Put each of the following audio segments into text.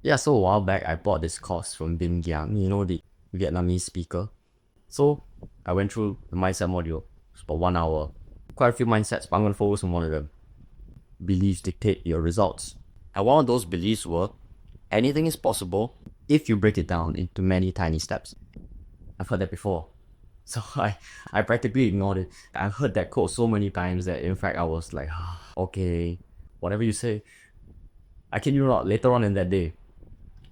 Yeah, so a while back I bought this course from Binh Giang, you know, the Vietnamese speaker. So I went through the mindset module. It's about 1 hour. Quite a few mindsets, but I'm gonna focus on one of them. Beliefs dictate your results. And one of those beliefs were anything is possible if you break it down into many tiny steps. I've heard that before. So I practically ignored it. I've heard that quote so many times that in fact I was like, okay, whatever you say. I kid you not, later on in that day,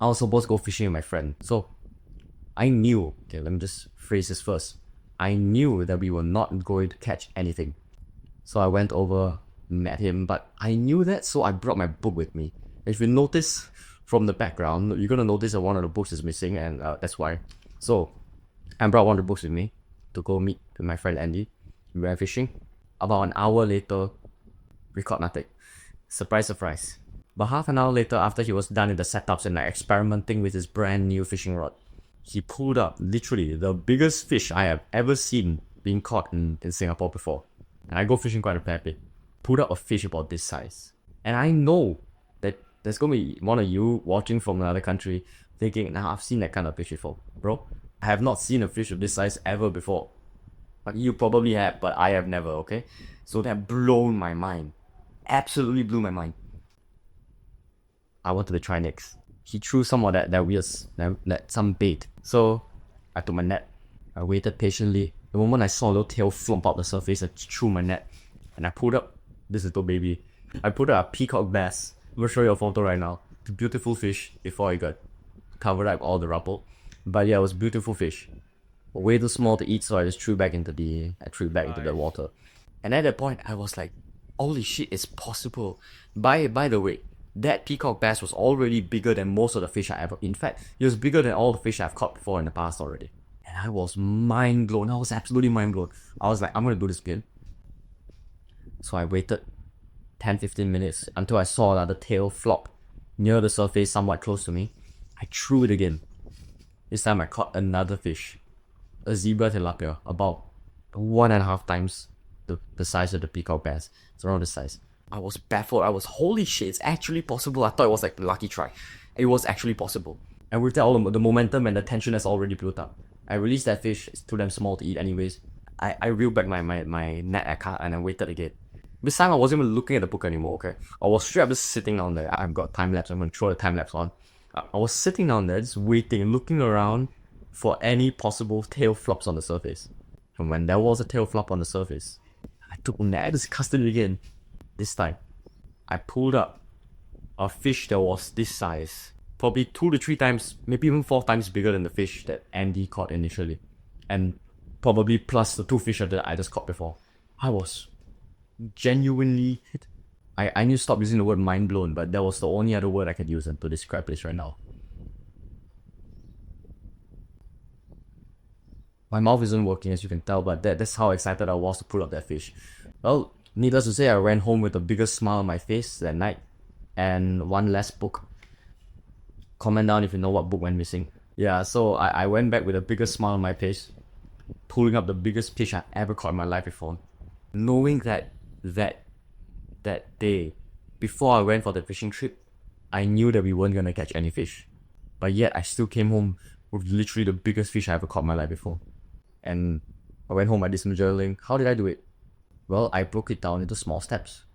I was supposed to go fishing with my friend. So I knew, okay, let me just phrase this first. I knew that we were not going to catch anything. So I went over, met him, but I knew that, so I brought my book with me. If you notice from the background, you're gonna notice that one of the books is missing, and that's why. So I brought one of the books with me to go meet with my friend Andy. We went fishing. About an hour later, we caught nothing. Surprise, surprise. But half an hour later, after he was done with the setups and like experimenting with his brand new fishing rod, he pulled up literally the biggest fish I have ever seen being caught in Singapore before. And I go fishing quite a fair bit. Pulled up a fish about this size. And I know that there's gonna be one of you watching from another country thinking, nah, I've seen that kind of fish before. Bro, I have not seen a fish of this size ever before. But you probably have, but I have never, okay? So that blew my mind. Absolutely blew my mind. I wanted to try next. He threw some of that weird, some bait. So I took my net. I waited patiently. The moment I saw a little tail flump out the surface, I threw my net. And I pulled up this little baby. I put up a peacock bass. I'm gonna show you a photo right now. It's a beautiful fish before I got covered up all the rubble. But yeah, it was a beautiful fish. Way too small to eat, so I just threw it back into the water. And at that point, I was like, holy shit, it's possible. By the way, that peacock bass was already bigger than most of the fish I ever. In fact, it was bigger than all the fish I've caught before in the past already. And I was mind blown. I was absolutely mind blown. I was like, I'm gonna do this again. So I waited 10-15 minutes until I saw another tail flop near the surface, somewhat close to me. I threw it again. This time I caught another fish. A zebra tilapia, about 1.5 times the size of the peacock bass. It's around the size. I was baffled. I was, holy shit, it's actually possible. I thought it was like the lucky try. It was actually possible. And with that, all the momentum and the tension that's already built up, I released that fish. It's too damn small to eat anyways. I reeled back my net and I waited again. This time I wasn't even looking at the book anymore, okay? I was straight up just sitting down there. I've got time lapse. I'm gonna throw the time lapse on. I was sitting down there just waiting, looking around for any possible tail flops on the surface. And when there was a tail flop on the surface, I took a net, I just casted it again. This time, I pulled up a fish that was this size. Probably 2 to 3 times, maybe even 4 times bigger than the fish that Andy caught initially. And probably plus the 2 fish that I just caught before. I was genuinely... I need to stop using the word mind blown, but that was the only other word I could use to describe this right now. My mouth isn't working, as you can tell, but that's how excited I was to pull up that fish. Well, needless to say, I ran home with the biggest smile on my face that night. And one last book. Comment down if you know what book went missing. Yeah, so I went back with the biggest smile on my face, pulling up the biggest fish I ever caught in my life before. Knowing that day, before I went for the fishing trip, I knew that we weren't gonna catch any fish. But yet, I still came home with literally the biggest fish I ever caught in my life before. And I went home, I did some journaling. How did I do it? Well, I broke it down into small steps.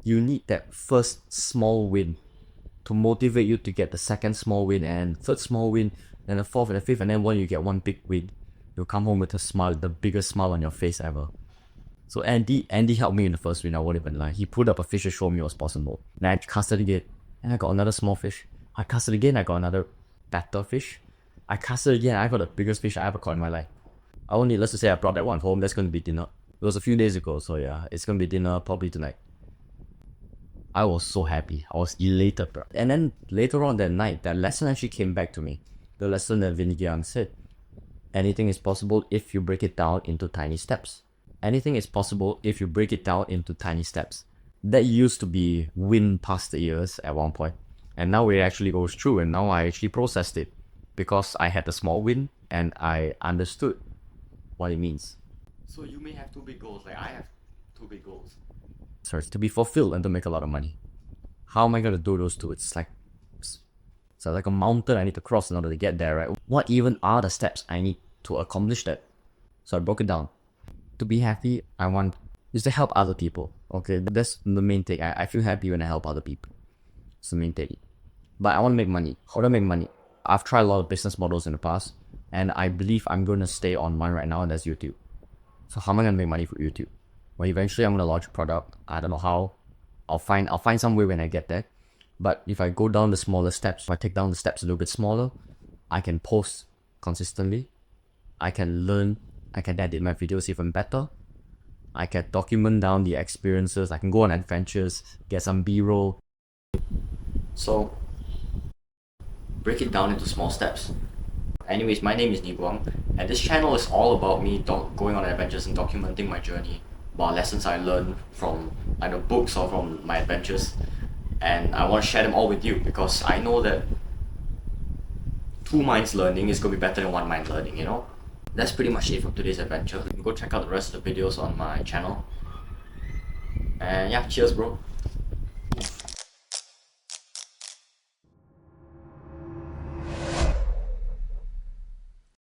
You need that first small win to motivate you to get the second small win and third small win, then the fourth and the fifth, and then when you get one big win, you'll come home with a smile, the biggest smile on your face ever. So Andy helped me in the first win, I won't even lie. He put up a fish to show me it was possible. Then I casted again, and I got another small fish. I casted again, I got another better fish. I casted again, I got the biggest fish I ever caught in my life. I only needless to say I brought that one home. That's going to be dinner. It was a few days ago, so yeah, it's going to be dinner probably tonight. I was so happy. I was elated, bro. And then later on that night, that lesson actually came back to me. The lesson that Binh Giang said. Anything is possible if you break it down into tiny steps. Anything is possible if you break it down into tiny steps. That used to be wind past the ears at one point. And now it actually goes through, and now I actually processed it. Because I had a small win and I understood what it means. So you may have 2 big goals, like I have 2 big goals. Sorry, to be fulfilled and to make a lot of money. How am I gonna do those two? It's So like a mountain I need to cross in order to get there, right? What even are the steps I need to accomplish that? So I broke it down. To be happy, I want is to help other people. Okay, that's the main thing. I feel happy when I help other people. It's the main thing. But I want to make money. How do I make money? I've tried a lot of business models in the past, and I believe I'm going to stay on one right now, and that's YouTube. So how am I going to make money for YouTube? Well, eventually I'm going to launch a product. I don't know how. I'll find some way when I get there. But if I go down the smaller steps, if I take down the steps a little bit smaller, I can post consistently. I can learn. I can edit my videos even better. I can document down the experiences. I can go on adventures, get some B-roll. So break it down into small steps. Anyways, my name is Niguang, and this channel is all about me going on adventures and documenting my journey, about lessons I learned from either books or from my adventures. And I want to share them all with you because I know that two minds learning is going to be better than one mind learning, you know? That's pretty much it for today's adventure. Go check out the rest of the videos on my channel. And yeah, cheers bro.